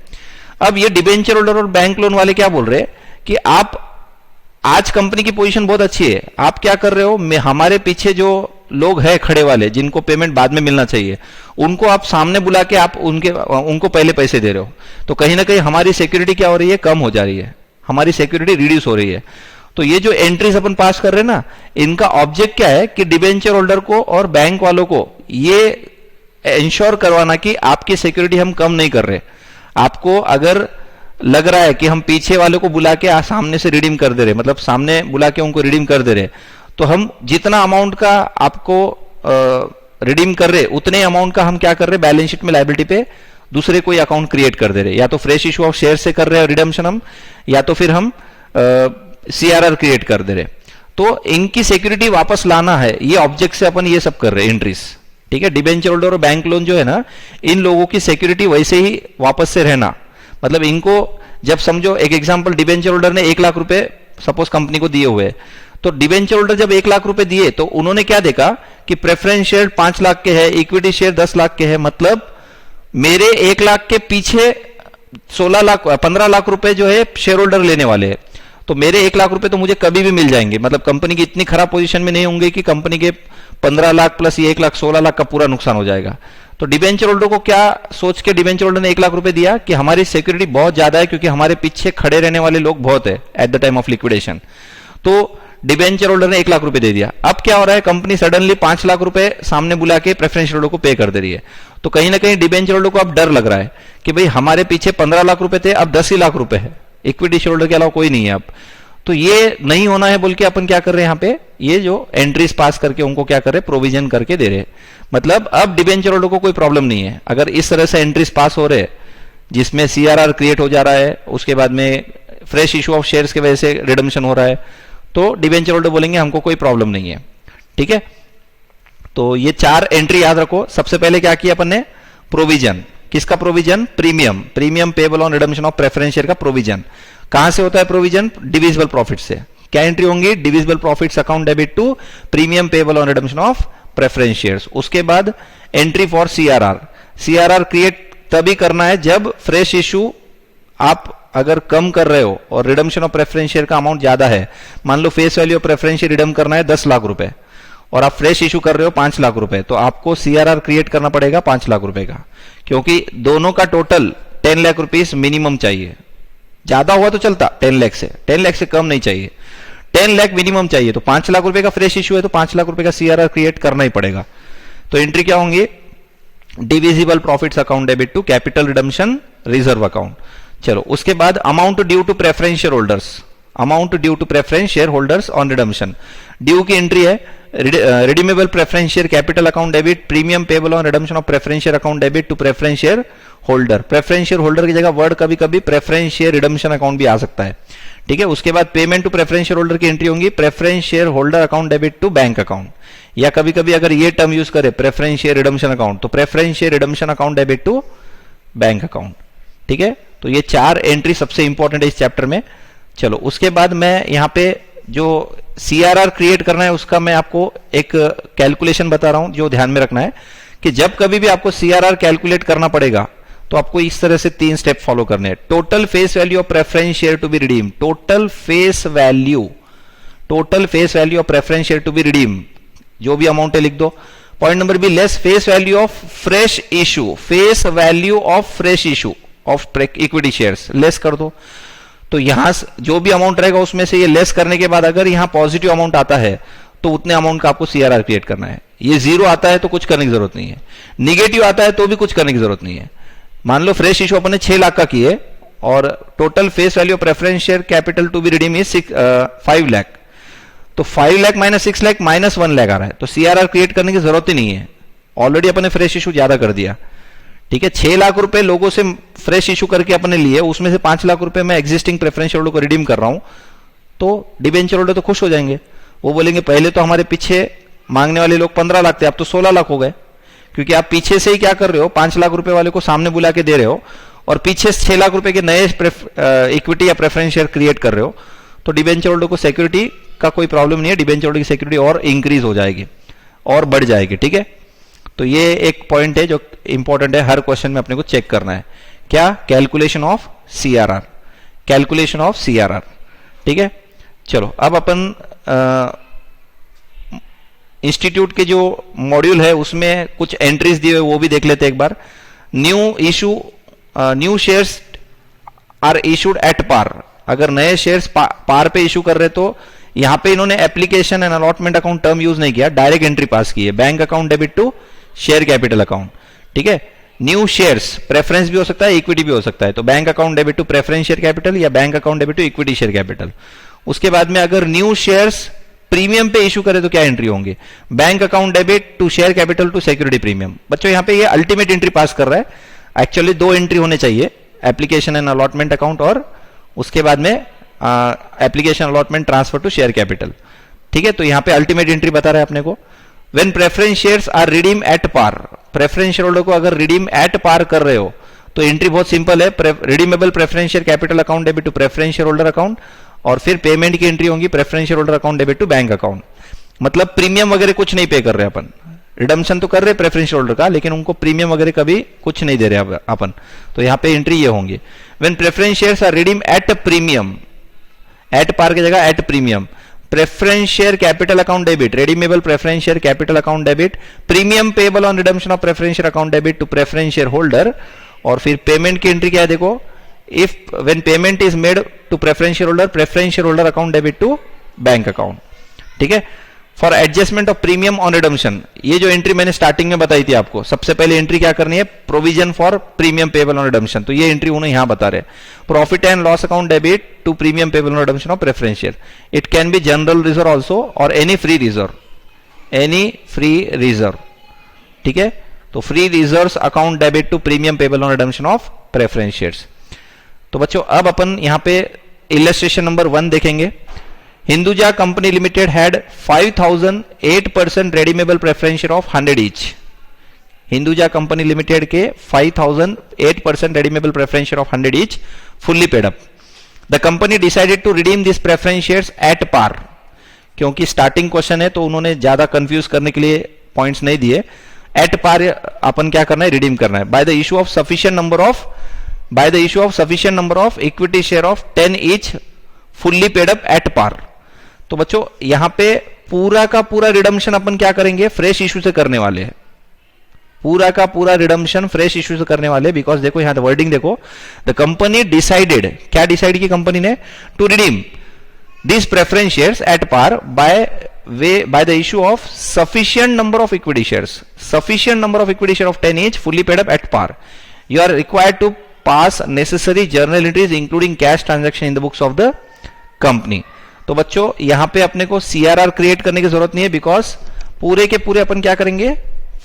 अब ये डिबेंचर होल्डर और बैंक लोन वाले क्या बोल रहे हैं कि आप आज कंपनी की पोजीशन बहुत अच्छी है, आप क्या कर रहे हो, हमारे पीछे जो लोग हैं खड़े वाले जिनको पेमेंट बाद में मिलना चाहिए, उनको आप सामने बुला के आप उनको पहले पैसे दे रहे हो, तो कहीं ना कहीं हमारी सिक्योरिटी क्या हो रही है, कम हो जा रही है, हमारी सिक्योरिटी रिड्यूस हो रही है। तो ये जो एंट्रीज अपन पास कर रहे हैं ना, इनका ऑब्जेक्ट क्या है कि डिबेंचर होल्डर को और बैंक वालों को ये इंश्योर करवाना कि आपकी सिक्योरिटी हम कम नहीं कर रहे। आपको अगर लग रहा है कि हम पीछे वाले को बुला के सामने से रिडीम कर दे रहे, मतलब सामने बुला के उनको रिडीम कर दे रहे, तो हम जितना अमाउंट का आपको रिडीम कर रहे उतने अमाउंट का हम क्या कर रहे, बैलेंस शीट में लायबिलिटी पे दूसरे कोई अकाउंट क्रिएट कर दे रहे, या तो फ्रेश इशू ऑफ शेयर से कर रहे हैं रिडम्पशन हम, या तो फिर हम सीआरआर क्रिएट कर दे रहे। तो इनकी सिक्योरिटी वापस लाना है, ये ऑब्जेक्ट से अपन ये सब कर रहे हैं एंट्रीज, ठीक है। डिबेंचर होल्डर और बैंक लोन जो है ना, इन लोगों की सिक्योरिटी वैसे ही वापस से रहना, मतलब इनको जब समझो एक एग्जांपल, डिबेंचर होल्डर ने 1 लाख रुपए सपोज कंपनी को दिए हुए, तो डिबेंचर होल्डर जब 1 लाख रुपए दिए तो उन्होंने क्या देखा कि प्रेफरेंस शेयर 5 लाख के है, इक्विटी शेयर 10 लाख के है, मतलब मेरे 1 लाख के पीछे 15 लाख रुपए जो है शेयर होल्डर लेने वाले हैं, तो मेरे 1 लाख रुपए तो मुझे कभी भी मिल जाएंगे, मतलब कंपनी की इतनी खराब पोजीशन में नहीं होंगे कि कंपनी के 15 लाख प्लस ये 1 लाख 16 लाख का पूरा नुकसान हो जाएगा। तो डिबेंचर होल्डर को क्या सोच के डिबेंचर होल्डर ने 1 लाख रुपए दिया कि हमारी सिक्योरिटी बहुत ज्यादा है, क्योंकि हमारे पीछे खड़े रहने वाले लोग बहुत है eight the time of liquidation. तो डिबेंचर होल्डर ने 1 लाख रुपए दे दिया। अब क्या हो रहा है, कंपनी सडनली 5 लाख रुपए सामने बुला के प्रेफरेंस होल्डर को पे कर दे रही है, तो कहीं ना कहीं डिबेंचर होल्डर को अब डर लग रहा है कि भाई हमारे पीछे 15 लाख रुपए थे, अब 10 ही लाख रुपए है, इक्विटी शेयर होल्डर के अलावा कोई नहीं है अब। तो ये नहीं होना है बोल के अपन क्या कर रहे हैं यहाँ पे, ये जो एंट्रीज पास करके उनको क्या कर रहे हैं, प्रोविजन करके दे रहे हैं। मतलब अब डिबेंचर होल्डर को कोई प्रॉब्लम नहीं है अगर इस तरह से एंट्रीज पास हो रहे जिसमें सीआरआर क्रिएट हो जा रहा है, उसके बाद में फ्रेश इशू ऑफ शेयर्स की वजह से रिडम्पशन हो रहा है, तो डिबेंचर होल्डर बोलेंगे हमको कोई प्रॉब्लम नहीं है, ठीक है। तो ये 4 एंट्री याद रखो। सबसे पहले क्या किया अपन ने, प्रोविजन। किसका provision, premium, premium payable on redemption of preference share का प्रोविजन। कहां से होता है प्रोविजन, डिविजिबल प्रॉफिट से। क्या एंट्री होंगी, divisible profits account debit to premium payable on redemption of preference shares. उसके बाद entry for CRR. CRR create तभी करना है जब फ्रेश इशू आप अगर कम कर रहे हो और रिडम्पशन ऑफ प्रेफरेंस शेयर का अमाउंट ज्यादा है, मान लो face value of preference share redeem करना है 10 लाख रुपए और आप फ्रेश इशू कर रहे हो 5 लाख रुपए, तो आपको सीआरआर क्रिएट करना पड़ेगा 5 लाख रुपए का, क्योंकि दोनों का टोटल 10 लाख रुपीस मिनिमम चाहिए। ज्यादा हुआ तो चलता 10 लाख से, 10 लाख से कम नहीं चाहिए, 10 लाख मिनिमम चाहिए। तो 5 लाख रुपए का फ्रेश इशू है तो 5 लाख रुपए का सीआरआर क्रिएट करना ही पड़ेगा। तो एंट्री क्या होंगी, divisible profits account debit to capital redemption reserve account. चलो उसके बाद amount due to preference share holders, amount due to preference share holders on redemption. Due की एंट्री है redeemable preference share capital account debit, premium payable on redemption of preference share account debit to preference share holder. Preference share holder की जगह word कभी कभी preference share redemption account भी आ सकता है, ठीक है। उसके बाद payment to preference share holder की एंट्री होंगी preference share holder account debit to bank account, या कभी कभी अगर ये टर्म यूज करे प्रेफरेंस शेयर रिडम्पशन अकाउंट तो preference share redemption account debit to bank account, ठीक है। तो ये 4 एंट्री सबसे इंपॉर्टेंट है इस चैप्टर में। चलो उसके बाद मैं यहाँ पे जो सीआरआर क्रिएट करना है उसका मैं आपको एक कैलकुलेशन बता रहा हूं जो ध्यान में रखना है कि जब कभी भी आपको सीआरआर कैलकुलेट करना पड़ेगा तो आपको इस तरह से 3 स्टेप फॉलो करने हैं। Total face value of preference share to be redeem, total face value of preference share to be redeem, जो भी अमाउंट है लिख दो। Point number B, less face value of fresh issue, face value of fresh issue of equity shares less कर दो। तो यहां जो भी अमाउंट रहेगा उसमें से ये लेस करने के बाद अगर यहां पॉजिटिव अमाउंट आता है तो उतने अमाउंट का आपको सीआरआर क्रिएट करना है। ये 0 आता है तो कुछ करने की जरूरत नहीं है, निगेटिव आता है तो भी कुछ करने की जरूरत नहीं है। मान लो फ्रेश इशू अपने 6 लाख का किए और total face value of preference share capital to be redeem is 5 lakh, तो 5 लाख माइनस 6 लाख माइनस 1 लाख आ रहा है, तो सीआरआर क्रिएट करने की जरूरत ही नहीं है, ऑलरेडी अपने फ्रेश इशू ज्यादा कर दिया, ठीक है, 6 लाख रुपए लोगों से फ्रेश इशू करके अपने लिए, उसमें से 5 लाख रुपए मैं एग्जिस्टिंग प्रेफरेंस शेयर होल्डर को रिडीम कर रहा हूं, तो डिबेंचर होल्डर तो खुश हो जाएंगे। वो बोलेंगे पहले तो हमारे पीछे मांगने वाले लोग 15 लाख थे, अब तो 16 लाख हो गए, क्योंकि आप पीछे से ही क्या कर रहे हो, 5 लाख रुपए वाले को सामने बुला के दे रहे हो और पीछे 6 लाख रुपए के नए इक्विटी या प्रेफरेंस शेयर क्रिएट कर रहे हो। तो डिबेंचर होल्डर को सिक्योरिटी का कोई प्रॉब्लम नहीं है, डिबेंचर होल्डर की सिक्योरिटी और इंक्रीज हो जाएगी और बढ़ जाएगी। ठीक है, तो ये एक पॉइंट है जो इंपॉर्टेंट है, हर क्वेश्चन में अपने को चेक करना है। क्या? Calculation of CRR, calculation of CRR. ठीक है, चलो अब अपन इंस्टीट्यूट के जो मॉड्यूल है उसमें कुछ एंट्रीज दिए हुए वो भी देख लेते हैं एक बार। New shares are issued at par, अगर नए शेयर्स पार पे इशू कर रहे तो यहां पे इन्होंने application and allotment account term use नहीं किया, डायरेक्ट एंट्री पास की है, bank account debit to share capital account. ठीक है, न्यू शेयर्स प्रेफरेंस भी हो सकता है, इक्विटी भी हो सकता है, तो bank account debit to preference share capital या bank account debit to equity share capital. उसके बाद में अगर न्यू शेयर्स प्रीमियम पे इशू करे तो क्या एंट्री होंगे? Bank account debit to share capital to security premium. बच्चों यहां पे ये अल्टीमेट एंट्री पास कर रहा है, एक्चुअली 2 एंट्री होने चाहिए, एप्लीकेशन एंड अलॉटमेंट अकाउंट और उसके बाद में application allotment transfer to share capital. ठीक है, तो यहां पे अल्टीमेट एंट्री बता रहा है अपने को। When preference shares are redeem at par, preference share holder को अगर रिडीम एट पार कर रहे हो तो एंट्री बहुत सिंपल है, redeemable preference share capital account debit to preference share holder account, और फिर पेमेंट की एंट्री होगी preference share holder account debit to bank account. मतलब प्रीमियम वगैरह कुछ नहीं पे कर रहे अपन, रिडम्पशन तो कर रहे प्रेफरेंस शेयर होल्डर का, लेकिन उनको प्रीमियम वगैरह कभी कुछ नहीं दे रहे अपन, तो यहां पे एंट्री ये होंगी। When preference shares are redeem at premium, at par की जगह at premium, preference share capital account debit, redeemable preference share capital account debit, premium payable on redemption of preference share account debit to preference share holder, और फिर payment की entry क्या है देखो, if when payment is made to preference share holder account debit to bank account. ठीक है, for adjustment of premium on redemption, ये जो एंट्री मैंने स्टार्टिंग में बताई थी आपको, सबसे पहले एंट्री क्या करनी है, provision for premium payable on redemption, तो ये एंट्री उन्हें यहां बता रहे। Profit and loss account debit to premium payable on redemption of preference share, it can be general reserve also or any free reserve, any free reserve. ठीक है, तो free reserve account debit to premium payable on redemption of preference shares. तो बच्चों अब अपन यहां पे illustration number 1 देखेंगे। Hinduja company limited had 5008% redeemable preference share of 100 each. Hinduja company limited के 5008% redeemable preference share of 100 each fully paid up. The company decided to redeem this preference shares at par, क्योंकि starting question है तो उन्होंने ज्यादा confuse करने के लिए points नहीं दिए। एट पार अपन क्या करना है, रिडीम करना है by the issue of sufficient number of equity share of 10 each fully paid up at par. तो बच्चों यहां पे पूरा का पूरा रिडम्पशन अपन क्या करेंगे, फ्रेश इशू से करने वाले हैं, पूरा का पूरा रिडम्पशन फ्रेश इशू से करने वाले, बिकॉज देखो यहां वर्डिंग देखो, द कंपनी डिसाइडेड, क्या डिसाइड की कंपनी ने, to redeem this preference shares at par by the issue of sufficient number of equity shares, sufficient number of equity share of 10 each fully paid up at par. You are required to pass necessary journal entries including cash transaction in the books of the company. तो बच्चों यहां पे अपने को CRR create करने की जरूरत नहीं है, बिकॉज पूरे के पूरे अपन क्या करेंगे,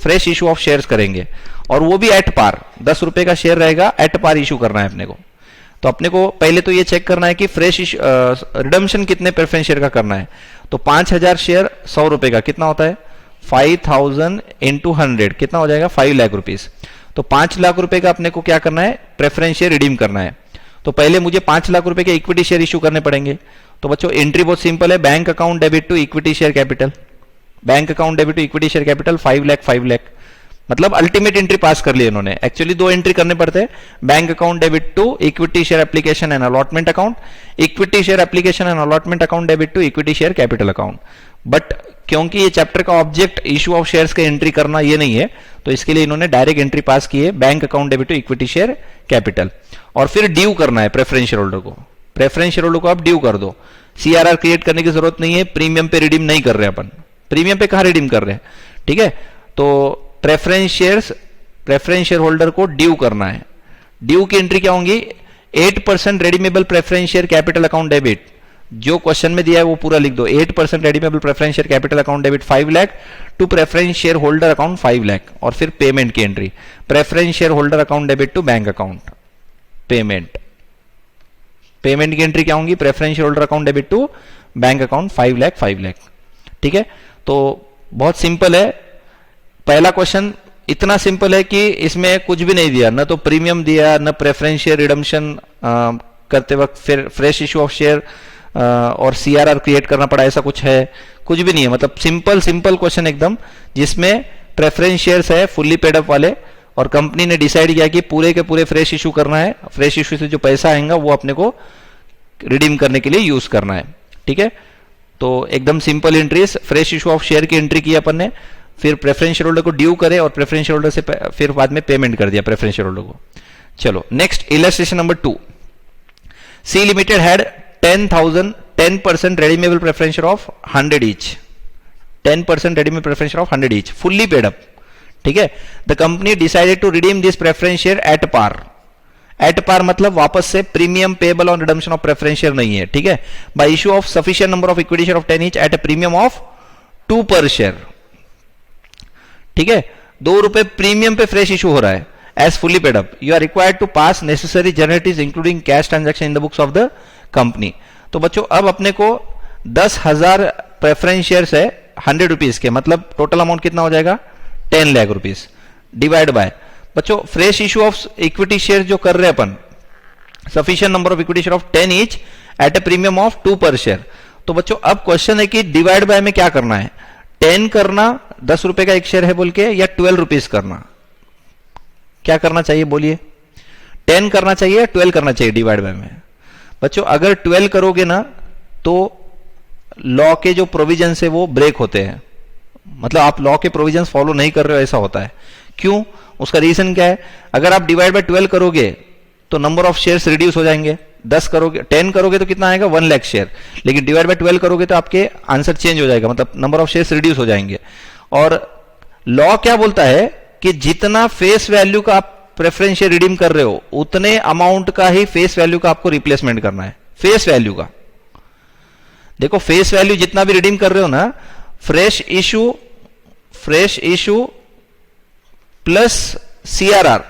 फ्रेश इशू ऑफ शेयर्स करेंगे, और वो भी एट पार, 10 रुपए का शेयर रहेगा, एट पार इशू करना है अपने को। तो अपने को पहले तो ये चेक करना है कि फ्रेश रिडम्पशन कितने प्रेफरेंस शेयर का करना है। तो 5000 शेयर 100 रुपए का कितना होता है, 5000 इंटू 100 कितना हो जाएगा, 5 लाख रुपीज। तो 5 लाख रुपए का अपने को क्या करना है, प्रेफरेंस शेयर रिडीम करना है। तो पहले मुझे 5 लाख रुपए के इक्विटी शेयर इशू करने पड़ेंगे। तो बच्चों एंट्री बहुत सिंपल है, bank account debit to equity share capital, bank account debit to equity share capital 5 lakh, मतलब अल्टीमेट एंट्री पास कर ली इन्होंने। एक्चुअली 2 एंट्री करने पड़ते हैं, bank account debit to equity share application and allotment account, equity share application and allotment account debit to equity share capital account. But क्योंकि ये chapter का object issue of shares के entry करना ये नहीं है, तो इसके लिए इन्होंने डायरेक्ट एंट्री पास की है, bank account debit to equity share capital. और फिर ड्यू करना है प्रेफरेंस शेयर होल्डर को, प्रेफरेंस शेयर होल्डर को आप ड्यू कर दो। CRR क्रिएट करने की जरूरत नहीं है, प्रीमियम पे रिडीम नहीं कर रहे अपन, प्रीमियम पे कहां रिडीम कर रहे हैं। ठीक है, तो प्रेफरेंस शेयर होल्डर को ड्यू करना है। ड्यू की एंट्री क्या होंगी, 8% redeemable preference share capital account debit जो क्वेश्चन में दिया है वो पूरा लिख दो। 8% redeemable preference share capital account debit 5 lakh to preference share holder account 5 lakh, और फिर पेमेंट की entry, preference share holder account debit to bank account payment. Payment की एंट्री क्या होंगी? Preference share holder account debit to bank account 5 lakh. ठीक है, तो बहुत सिंपल है। पहला क्वेश्चन इतना सिंपल है कि इसमें कुछ भी नहीं दिया, न तो प्रीमियम दिया, न प्रेफरेंस शेयर रिडम्पशन करते वक्त फिर फ्रेश इशू ऑफ शेयर और सीआरआर क्रिएट करना पड़ा, ऐसा कुछ है? कुछ भी नहीं है। मतलब सिंपल क्वेश्चन एकदम, जिसमें प्रेफरेंस शेयर्स है फुल्ली पेड अप वाले, और कंपनी ने डिसाइड किया कि पूरे के पूरे फ्रेश इशू करना है। फ्रेश इशू से जो पैसा आएगा वो अपने को रिडीम करने के लिए यूज करना है। ठीक है, तो एकदम simple entries. Fresh issue of share की एंट्री की अपन ने, फिर प्रेफरेंस शेयर होल्डर को ड्यू करे और प्रेफरेंस शेयर होल्डर से फिर बाद में पेमेंट कर दिया प्रेफरेंस शेयर होल्डर को। चलो next, illustration number 2। C limited had 10% redeemable preference share of 100 each, 10% redeemable preference share of 100 each, fully paid up. ठीक है, the company decided to redeem this preference share at par. At par मतलब वापस से premium payable on redemption of preference share नहीं है। ठीक है, by issue of sufficient number of equity share of 10 each at a premium of 2 per share. ठीक है, ₹2 premium पे फ्रेश इशू हो रहा है as fully paid up. You are required to pass necessary generalities including cash transaction in the books of the company. तो बच्चों अब अपने को 10,000 प्रेफरेंस शेयर्स है 100 रुपीज के, मतलब टोटल अमाउंट कितना हो जाएगा? 10 लाख रुपीज डिवाइड बाय, बच्चों fresh issue of equity share जो कर रहे हैं अपन, sufficient number of equity share of 10 each at a premium of 2 per share. तो बच्चों अब क्वेश्चन है कि डिवाइड बाय में क्या करना है? 10 करना, ₹10 का एक शेयर है बोल के, या 12 रुपीज करना? क्या करना चाहिए बोलिए? 10 करना चाहिए, 12 करना चाहिए डिवाइड बाय में? बच्चों अगर 12 करोगे ना तो लॉ के जो प्रोविजंस है वो ब्रेक होते हैं, मतलब आप लॉ के प्रोविजंस फॉलो नहीं कर रहे हो, ऐसा होता है। क्यों? उसका रीजन क्या है? अगर आप डिवाइड बाय 12 करोगे तो नंबर ऑफ शेयर्स रिड्यूस हो जाएंगे। 10 करोगे, 10 करोगे तो कितना आएगा? 1 लाख शेयर, लेकिन डिवाइड बाय 12 करोगे तो आपके आंसर चेंज हो जाएगा, मतलब नंबर ऑफ शेयर्स रिड्यूस हो जाएंगे। और लॉ क्या बोलता है कि जितना फेस वैल्यू का आप प्रेफरेंस शेयर रिडीम कर रहे हो उतने अमाउंट का ही फेस वैल्यू का आपको रिप्लेसमेंट करना है। फेस वैल्यू का देखो, फेस वैल्यू जितना भी रिडीम कर रहे हो ना, फ्रेश इशू प्लस सीआरआर,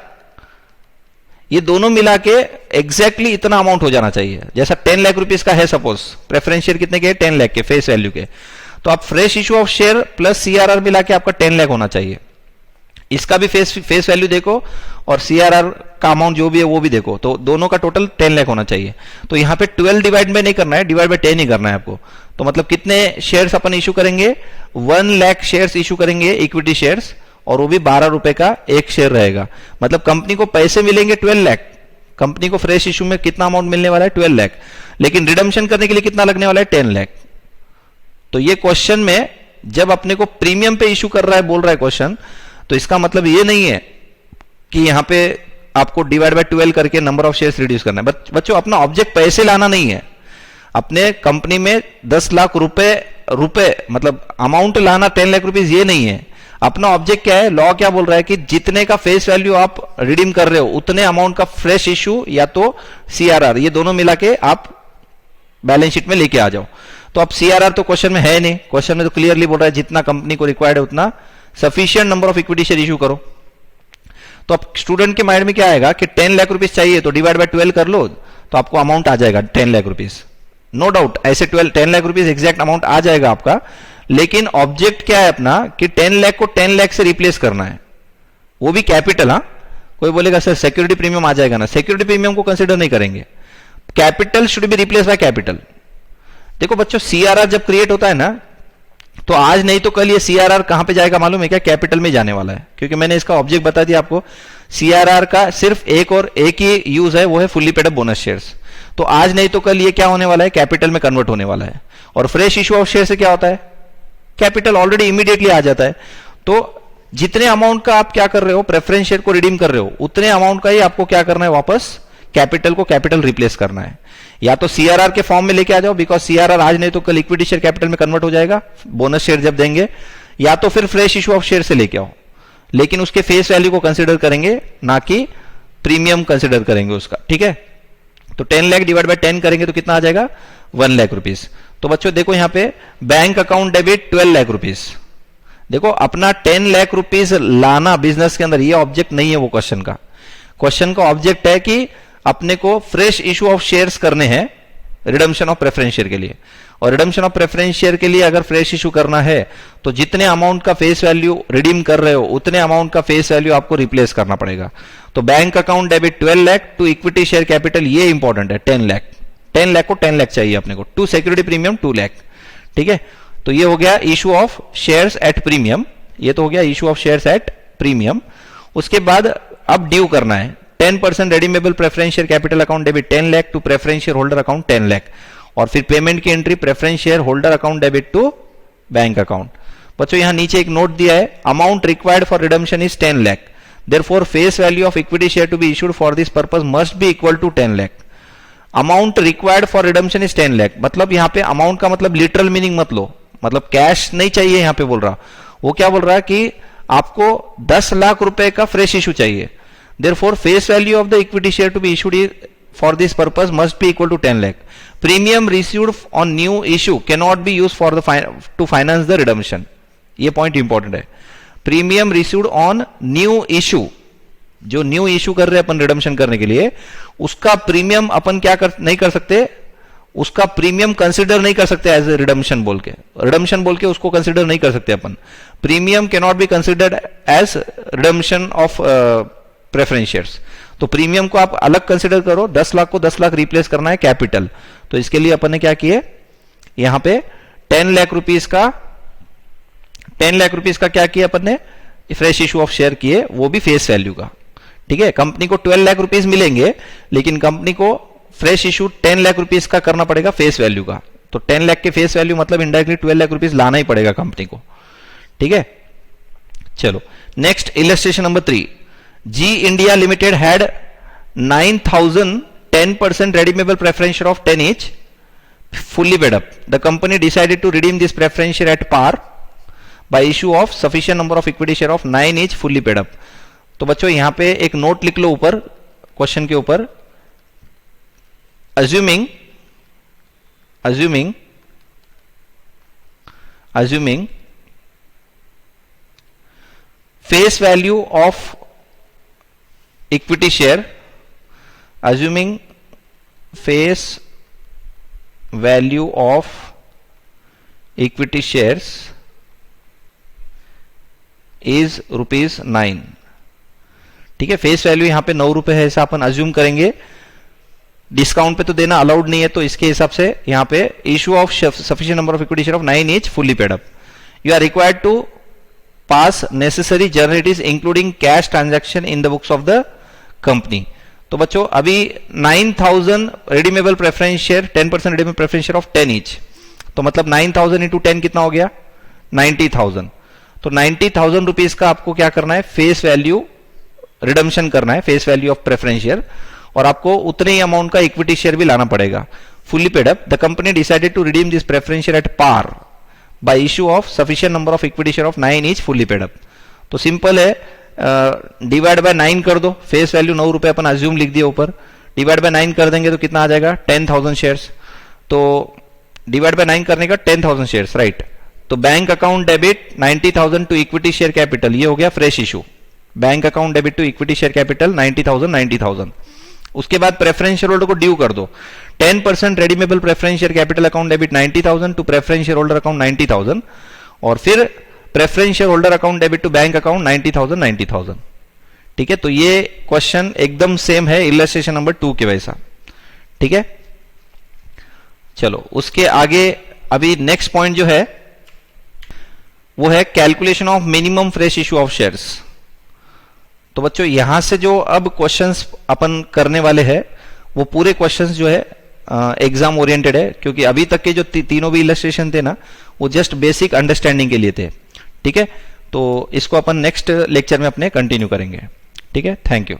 ये दोनों मिला के एग्जैक्टली इतना अमाउंट हो जाना चाहिए। जैसा 10 लाख रुपीज का है सपोज, प्रेफरेंस शेयर कितने के? 10 लाख के फेस वैल्यू के, तो आप fresh issue of share plus CRR मिला के आपका 10 लाख होना चाहिए। इसका भी फेस वैल्यू देखो और सीआरआर का अमाउंट जो भी है वो भी देखो, तो दोनों का टोटल 10 लाख होना चाहिए। तो यहां पे 12 डिवाइड में नहीं करना है, डिवाइड बाय 10 ही करना है आपको। तो मतलब कितने शेयर्स अपन इशू करेंगे? 1 लाख शेयर्स इशू करेंगे, इक्विटी शेयर्स, और वो भी ₹12 का एक शेयर रहेगा। मतलब कंपनी को पैसे मिलेंगे 12 लाख, कंपनी को फ्रेश इशू में कितना अमाउंट मिलने वाला है? 12 लाख, लेकिन रिडम्पशन करने के लिए कितना लगने वाला है? 10 लाख। तो ये क्वेश्चन में जब अपने को प्रीमियम पे इशू कर रहा है, बोल रहा है क्वेश्चन, तो इसका मतलब ये नहीं है कि यहां पे आपको डिवाइड बाय 12 करके नंबर ऑफ शेयर्स रिड्यूस करना है। बच्चों अपना ऑब्जेक्ट पैसे लाना नहीं है, अपने कंपनी में 10 लाख रुपए मतलब अमाउंट लाना 10 लाख रुपीज, ये नहीं है। अपना ऑब्जेक्ट क्या है? लॉ क्या बोल रहा है कि जितने का फेस वैल्यू आप रिडीम कर रहे हो उतने अमाउंट का फ्रेश इशू या तो सीआरआर, ये दोनों मिला के आप बैलेंस शीट में लेके आ जाओ। तो अब सीआरआर तो क्वेश्चन में है नहीं, क्वेश्चन में तो क्लियरली बोल रहा है जितना कंपनी को रिक्वायर्ड है उतना sufficient number of equity share issue करो। तो अब स्टूडेंट के माइंड में क्या आएगा कि 10 लाख रुपीज चाहिए, तो डिवाइड बाय 12 कर लो तो आपको अमाउंट आ जाएगा 10 लाख रुपीज। नो डाउट ऐसे 10 लाख रुपीज एग्जैक्ट अमाउंट आ जाएगा आपका, लेकिन ऑब्जेक्ट क्या है अपना कि 10 लाख को 10 लाख से रिप्लेस करना है, वो भी कैपिटल। हाँ, कोई बोलेगा सर सिक्योरिटी प्रीमियम आ जाएगा ना, सिक्योरिटी प्रीमियम को कंसिडर नहीं करेंगे, capital should be replace by capital. देखो बच्चों सीआरआर जब क्रिएट होता है ना, तो आज नहीं तो कल ये सीआरआर कहां पे जाएगा मालूम है क्या? कैपिटल में जाने वाला है, क्योंकि मैंने इसका ऑब्जेक्ट बता दिया आपको। सीआरआर का सिर्फ एक ही यूज है, वो है fully paid up bonus shares. तो आज नहीं तो कल ये क्या होने वाला है? कैपिटल में कन्वर्ट होने वाला है। और फ्रेश इशू ऑफ शेयर से क्या होता है? कैपिटल ऑलरेडी इमीडिएटली आ जाता है। तो जितने अमाउंट का आप क्या कर रहे हो, प्रेफरेंस शेयर को रिडीम कर रहे हो, उतने अमाउंट का ही आपको क्या करना है? वापस कैपिटल को कैपिटल रिप्लेस करना है। या तो सीआरआर के फॉर्म में लेके आ जाओ, बिकॉज सीआरआर आज नहीं तो कल इक्विटी शेयर कैपिटल में कन्वर्ट हो जाएगा बोनस शेयर जब देंगे, या तो फिर फ्रेश इशू ऑफ शेयर से लेके आओ, लेकिन उसके फेस वैल्यू को कंसिडर करेंगे, ना कि प्रीमियम कंसिडर करेंगे उसका। ठीक है, तो 10 लाख डिवाइड बाय 10 करेंगे तो कितना आ जाएगा? 1 लाख रुपीस। तो बच्चों देखो यहां पे bank account debit 12 lakh rupees. देखो अपना 10 लाख रुपीस लाना बिजनेस के अंदर, ये ऑब्जेक्ट नहीं है वो क्वेश्चन का। क्वेश्चन का ऑब्जेक्ट है कि अपने को फ्रेश इशू ऑफ शेयर्स करने हैं रिडम्पशन ऑफ प्रेफरेंस शेयर के लिए। और रिडम्पशन ऑफ प्रेफरेंस शेयर के लिए अगर फ्रेश इशू करना है तो जितने अमाउंट का फेस वैल्यू रिडीम कर रहे हो उतने अमाउंट का फेस वैल्यू आपको रिप्लेस करना पड़ेगा। तो bank account debit 12 lakh to equity share capital, ये इंपॉर्टेंट है 10 लाख। 10 लाख को 10 लाख चाहिए अपने को, टू सिक्योरिटी प्रीमियम 2 लाख। ठीक है, तो ये हो गया issue of shares at premium, ये तो हो गया issue of shares at premium. उसके बाद अब ड्यू करना है 10% redeemable preference share capital account debit 10 lakh to preference share holder account 10 lakh. और फिर पेमेंट की entry preference share holder account debit to bank account. बच्चों यहां नीचे एक नोट दिया है, amount required for redemption is 10 lakh, therefore face value of equity share to be issued for this purpose must be equal to 10 lakh. Amount required for redemption is 10 lakh, मतलब यहां पे amount का मतलब लिटरल मीनिंग मत लो, मतलब कैश नहीं चाहिए यहां पे बोल रहा। वो क्या बोल रहा है कि आपको 10 लाख रुपए का फ्रेश इशू चाहिए, therefore face value of the equity share to be issued for this purpose must be equal to 10 lakh. Premium received on new issue cannot be used for the to finance the redemption. ये point important है। Premium received on new issue, जो new issue कर रहे हैं अपन redemption करने के लिए, उसका प्रीमियम अपन क्या नहीं कर सकते, उसका प्रीमियम कंसिडर नहीं कर सकते एज ए रिडम्पशन बोल के। रिडम्पशन बोल के उसको कंसिडर नहीं कर सकते अपन। Premium can not be considered as redemption of preference shares. तो प्रीमियम को आप अलग कंसिडर करो, 10 लाख को 10 लाख रिप्लेस करना है कैपिटल। तो इसके लिए अपन ने क्या किए, यहां पे 10 लाख रुपीस का क्या किया अपन ने, फ्रेश इशू ऑफ शेयर किए, वो भी फेस वैल्यू का। ठीक है, कंपनी को 12 लाख रुपीस मिलेंगे, लेकिन कंपनी को फ्रेश इशू 10 लाख रुपीस का करना पड़ेगा फेस वैल्यू का। तो 10 लाख के फेस वैल्यू मतलब इनडायरेक्टली 12 लाख रुपीस लाना ही पड़ेगा कंपनी को। ठीक है, चलो next illustration number 3। G India Limited had 9,000 10% redeemable preference share of 10 each fully paid up. The company decided to redeem this preference share at par by issue of sufficient number of equity share of 9 each fully paid up. तो बच्चों यहां पे एक note लिख लो ऊपर question के ऊपर, assuming face value of equity share, assuming face value of equity shares is ₹9। ठीक है, फेस वैल्यू यहां पे 9 रुपए है, ऐसा अपन अज्यूम करेंगे। डिस्काउंट पे तो देना अलाउड नहीं है, तो इसके हिसाब से यहां पे issue of sufficient number of equity share of 9 each fully paid up. You are required to pass necessary journalities including cash transaction in the books of the company. तो बच्चों अभी 9,000 redeemable preference share, 10% redeemable preference share of 10 each, तो मतलब 9,000 into 10 कितना हो गया, 90,000। तो 90,000 rupees का आपको क्या करना है, फेस वैल्यू रिडम्पशन करना है, face value of preference share, और आपको उतने ही अमाउंट का इक्विटी शेयर भी लाना पड़ेगा fully paid up. The company decided to redeem this preference share at par by issue of sufficient number of equity share of 9 each fully paid up. तो simple है, डिवाइड बाय 9 कर दो, face value 9 रुपए अपन assume लिख दिया ऊपर, divide by 9 कर देंगे तो कितना आ जाएगा, 10,000 शेयर्स। तो डिवाइड बाय 9 करने का 10,000 शेयर्स, राइट। तो bank account debit 90,000 to equity share capital, ये हो गया fresh issue. Bank account debit to equity share capital 90,000। उसके बाद प्रेफरेंस शेयर होल्डर को ड्यू कर दो, 10% redeemable preference share capital account debit 90,000 to preference share holder account 90,000, और फिर preference share holder account debit to bank account 90,000। ठीक है, तो ये क्वेश्चन एकदम सेम है इलस्ट्रेशन नंबर 2 के वैसा। ठीक है, चलो उसके आगे अभी नेक्स्ट पॉइंट जो है वो है calculation of minimum fresh issue of shares. तो बच्चों यहां से जो अब क्वेश्चंस अपन करने वाले हैं वो पूरे क्वेश्चंस जो है एग्जाम ओरिएंटेड है, क्योंकि अभी तक के जो तीनों भी इलस्ट्रेशन थे ना वो जस्ट बेसिक अंडरस्टैंडिंग के लिए थे। ठीक है, तो इसको अपन नेक्स्ट लेक्चर में अपने कंटिन्यू करेंगे। ठीक है, थैंक यू।